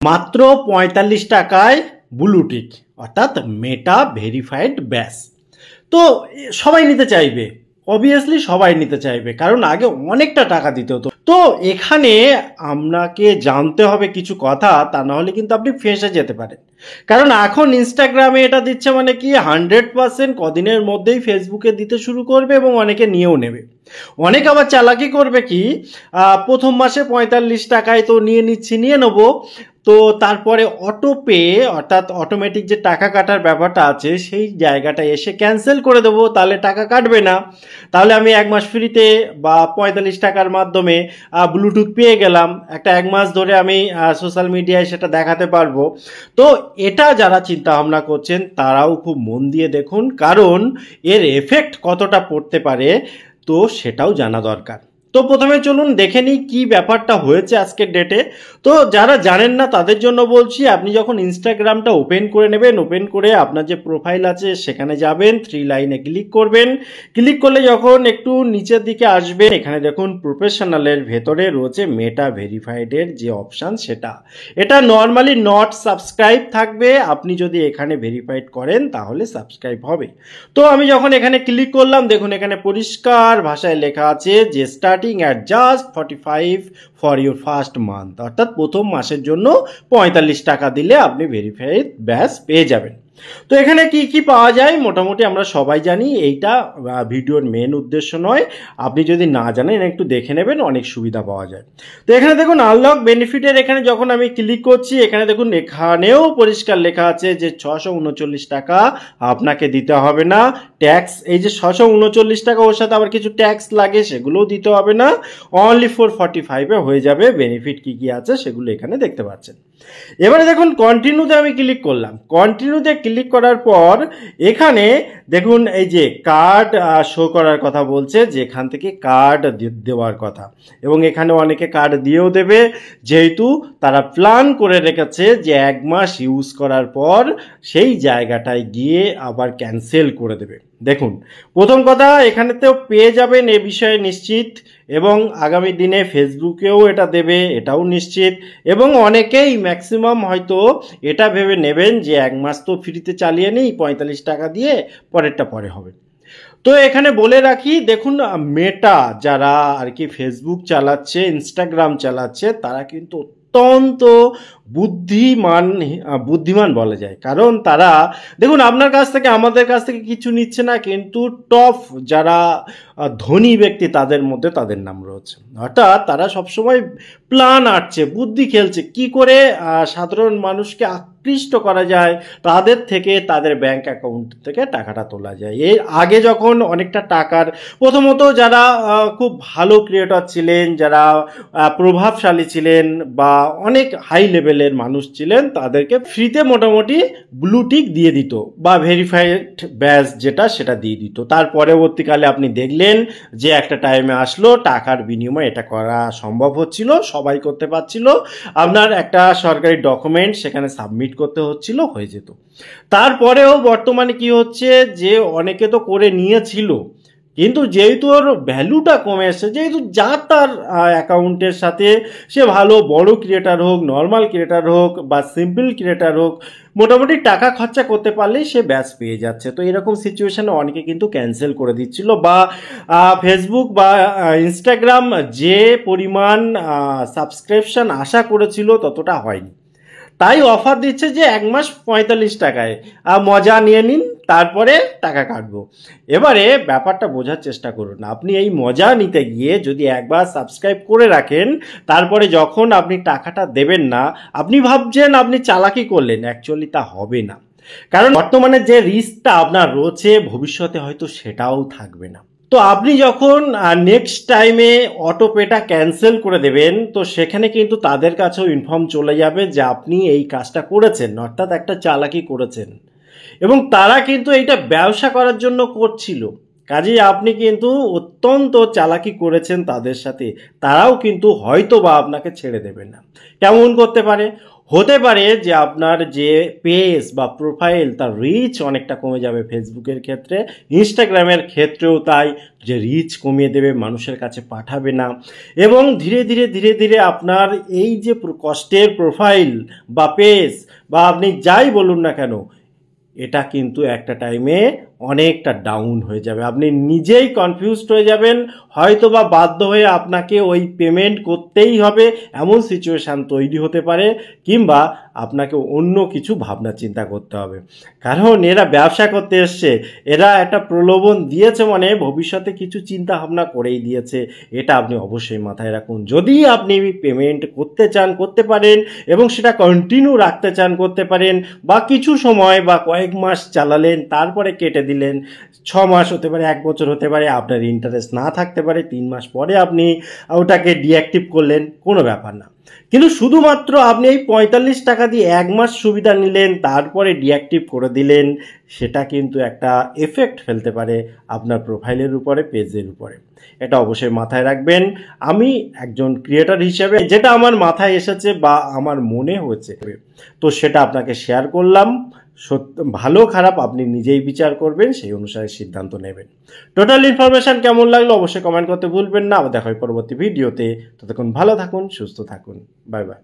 মাত্র ৪৫ টাকায় ব্লুটিক অর্থাৎ মেটা ভেরিফাইড ব্যাস। তো সবাই নিতে চাইবে, অবভিয়াসলি সবাই নিতে চাইবে, কারণ আগে অনেকটা টাকা দিতে হতো। তো এখানে আপনাকে জানতে হবে কিছু কথা, তা নাহলে কিন্তু আপনি ফেঁসে যেতে পারেন। কারণ এখন ইনস্টাগ্রামে এটা দিচ্ছে মানে কি 100% কদিনের মধ্যেই ফেসবুকে দিতে শুরু করবে এবং অনেকে নিয়েও নেবে। অনেক আবার চালাকি করবে কি, প্রথম মাসে ৪৫ টাকায় তো নিয়ে নেবো, তো তারপরে অটো পে অর্থাৎ অটোমেটিক যে টাকা কাটার ব্যাপারটা আছে সেই জায়গাটা এসে ক্যান্সেল করে দেবো, তাহলে টাকা কাটবে না, তাহলে আমি 1 মাস ফ্রিতে বা ৪৫ টাকার মাধ্যমে ব্লুটুথ পেয়ে গেলাম, একটা 1 মাস ধরে আমি সোশ্যাল মিডিয়ায় সেটা দেখাতে পারবো। তো এটা যারা চিন্তা ভাবনা করছেন তারাও খুব মন দিয়ে দেখুন, কারণ এর এফেক্ট কতটা পড়তে পারে তো সেটাও জানা দরকার। তো প্রথমে চলুন দেখে নিই কি ব্যাপারটা হয়েছে আজকের ডেটে। তো যারা জানেন না তাদের জন্য বলছি, আপনি যখন ইনস্টাগ্রামটা ওপেন করে নেবেন, ওপেন করে আপনার যে প্রোফাইল আছে সেখানে যাবেন, 3 লাইনে ক্লিক করবেন। ক্লিক করলে যখন একটু নিচের দিকে আসবেন, এখানে দেখুন প্রফেশনালের ভেতরে রয়েছে মেটা ভেরিফাইডের যে অপশান সেটা, এটা নর্মালি নট সাবস্ক্রাইব থাকবে, আপনি যদি এখানে ভেরিফাইড করেন তাহলে সাবস্ক্রাইব হবে। তো আমি যখন এখানে ক্লিক করলাম, দেখুন এখানে পরিষ্কার ভাষায় লেখা আছে যে starting at just 45 for your first month, অর্থাৎ প্রথম মাসের জন্য ৪৫ টাকা দিলে আপনি ভেরিফাইড ব্যাস পেয়ে যাবেন। তো এখানে কি কি পাওয়া যায় মোটামুটি আমরা সবাই জানি, এইটা ভিডিওর মেন উদ্দেশ্য নয়, আপনি যদি না জানেন একটু দেখে নেবেন, অনেক সুবিধা পাওয়া যায়। তো এখানে দেখুন আনলক বেনিফিটের এখানে যখন আমি ক্লিক করছি, এখানে দেখুন এখানেও পরিষ্কার লেখা আছে যে ৬৩৯ টাকা আপনাকে দিতে হবে না, ট্যাক্স এই যে ৬৩৯ টাকা ওর সাথে আবার কিছু ট্যাক্স লাগে সেগুলোও দিতে হবে না, অনলি 445-এ হয়ে যাবে। বেনিফিট কি কি আছে সেগুলো এখানে দেখতে পাচ্ছেন। এবারে দেখুন কন্টিনিউতে আমি ক্লিক করলাম, কন্টিনিউতে ক্লিক করার পর এখানে দেখুন এই যে কার্ড শো করার কথা বলছে, যে এখান থেকে কার্ড দেওয়ার কথা, এবং এখানে অনেকে কার্ড দিয়েও দেবে, যেহেতু তারা প্ল্যান করে রেখেছে যে 1 মাস ইউজ করার পর সেই জায়গাটায় গিয়ে আবার ক্যান্সেল করে দেবে। দেখুন প্রথম কথা এখানেতেও পেয়ে যাবেন এ বিষয়ে নিশ্চিত, এবং আগামী দিনে ফেসবুকেও এটা দেবে এটাও নিশ্চিত, এবং অনেকেই ম্যাক্সিমাম হয়তো এটা ভেবে নেবেন যে 1 মাস তো ফ্রিতে চালিয়ে নেই ৪৫ টাকা দিয়ে, পরেরটা পরে হবে। তো এখানে বলে রাখি, দেখুন মেটা যারা আর কি ফেসবুক চালাচ্ছে, ইনস্টাগ্রাম চালাচ্ছে, তারা কিন্তু অত্যন্ত বুদ্ধিমান বলা যায়, কারণ তারা দেখুন আপনার কাছ থেকে আমাদের কাছ থেকে কিছু নিচ্ছে না, কিন্তু টপ যারা ধনী ব্যক্তি তাদের মধ্যে তাদের নাম রয়েছে, অর্থাৎ তারা সবসময় প্ল্যান আঁটছে, বুদ্ধি খেলছে, কি করে সাধারণ মানুষকে আকৃষ্ট করা যায়, তাদের থেকে তাদের ব্যাংক অ্যাকাউন্ট থেকে টাকাটা তোলা যায়। এর আগে যখন অনেকটা টাকার প্রথমত যারা খুব ভালো ক্রিয়েটর ছিলেন, যারা প্রভাবশালী ছিলেন বা অনেক হাই লেভেলের মানুষ ছিলেন, তাদেরকে ফ্রিতে মোটামুটি ব্লুটিক দিয়ে দিত বা ভেরিফাইড ব্যাজ যেটা সেটা দিয়ে দিত। তার পরবর্তীকালে আপনি দেখলেন যে একটা টাইমে আসলো টাকার বিনিময়ে এটা করা সম্ভব হচ্ছিল, সবাই করতে পারছিল, আপনার একটা সরকারি ডকুমেন্ট সেখানে সাবমিট করতে হচ্ছিল, হয়ে যেত। তারপরেও বর্তমানে কি হচ্ছে যে অনেকে তো করে নিয়েছিল, কিন্তু যেহেতু ওর ভ্যালুটা কমে এসছে, যেহেতু যা তার অ্যাকাউন্টের সাথে সে ভালো বড় ক্রিয়েটার হোক, নর্মাল ক্রিয়েটার হোক বা সিম্পল ক্রিয়েটার হোক, মোটামুটি টাকা খরচা করতে পারলেই সে ব্যাচ পেয়ে যাচ্ছে। তো এরকম সিচুয়েশনে অনেকে কিন্তু ক্যান্সেল করে দিচ্ছিল, বা ফেসবুক বা ইনস্টাগ্রাম যে পরিমাণ সাবস্ক্রিপশন আশা করেছিল ততটা হয়নি, তাই অফার দিচ্ছে যে 1 মাস ৪৫ টাকায় মজা নিয়ে নিন, তারপরে টাকা কাটবো। এবারে ব্যাপারটা বোঝার চেষ্টা করুন, আপনি এই মজা নিতে গিয়ে যদি একবার সাবস্ক্রাইব করে রাখেন, তারপরে যখন আপনি টাকাটা দেবেন না, আপনি ভাবছেন আপনি চালাকি করলেন, অ্যাকচুয়ালি তা হবে না, কারণ বর্তমানে যে রিস্কটা আপনার রয়েছে ভবিষ্যতে হয়তো সেটাও থাকবে না। তো আপনি যখন নেক্সট টাইমে অটো পেটা ক্যান্সেল করে দেবেন, তো সেখানে কিন্তু তাদের কাছেও ইনফর্ম চলে যাবে যে আপনি এই কাজটা করেছেন, অর্থাৎ একটা চালাকি করেছেন, এবং তারা কিন্তু এইটা ব্যবসা করার জন্য করছিল, কাজেই আপনি কিন্তু অত্যন্ত চালাকি করেছেন তাদের সাথে, তারাও কিন্তু হয়তো বা আপনাকে ছেড়ে দেবে না। কেমন করতে পারে, হতে পারে যে আপনার যে পেজ বা প্রোফাইল তার রিচ অনেকটা কমে যাবে ফেসবুকের ক্ষেত্রে, ইনস্টাগ্রামের ক্ষেত্রেও তাই, যে রিচ কমিয়ে দেবে, মানুষের কাছে পাঠাবে না, এবং ধীরে ধীরে ধীরে ধীরে আপনার এই যে কষ্টের প্রোফাইল বা পেজ বা আপনি যাই বলুন না কেন, এটা কিন্তু একটা টাইমে অনেকটা ডাউন হয়ে যাবে। আপনি নিজেই কনফিউজড হয়ে যাবেন, হয়তো বা বাধ্য হয়ে আপনাকে ওই পেমেন্ট করতেই হবে এমন সিচুয়েশান তৈরি হতে পারে, কিংবা আপনাকে অন্য কিছু ভাবনা চিন্তা করতে হবে। কারণ এরা ব্যবসা করতে এসছে, এরা একটা প্রলোভন দিয়েছে, মানে ভবিষ্যতে কিছু চিন্তা ভাবনা করেই দিয়েছে। এটা আপনি অবশ্যই মাথায় রাখুন। যদি আপনি পেমেন্ট করতে চান করতে পারেন, এবং সেটা কন্টিনিউ রাখতে চান করতে পারেন, বা কিছু সময় বা কয়েক মাস চালালেন তারপরে কেটে দিলেন, 6 মাস হতে পারে, 1 বছর হতে পারে, আপনার ইন্টারেস্ট না থাকতে পারে, 3 মাস পরে আপনি ওটাকে ডিঅ্যাক্টিভ করলেন, কোনো ব্যাপার না। কিন্তু শুধুমাত্র আপনি এই 45 টাকা দিয়ে 1 মাস সুবিধা নিলেন, তারপরে ডিঅ্যাক্টিভ করে দিলেন, সেটা কিন্তু একটা এফেক্ট ফেলতে পারে আপনার প্রোফাইলের উপরে, পেজের উপরে। এটা অবশ্যই মাথায় রাখবেন। আমি একজন ক্রিয়েটর হিসেবে যেটা আমার মাথায় এসেছে বা আমার মনে হয়েছে, তো সেটা আপনাকে শেয়ার করলাম। সত্য ভালো খারাপ আপনি নিজেই বিচার করবেন, সেই অনুসারে সিদ্ধান্ত নেবেন। টোটাল ইনফরমেশন কেমন লাগলো অবশ্যই কমেন্ট করতে ভুলবেন না। আবার দেখা হয় পরবর্তী ভিডিওতে। ততক্ষণ ভালো থাকুন, সুস্থ থাকুন। Bye bye.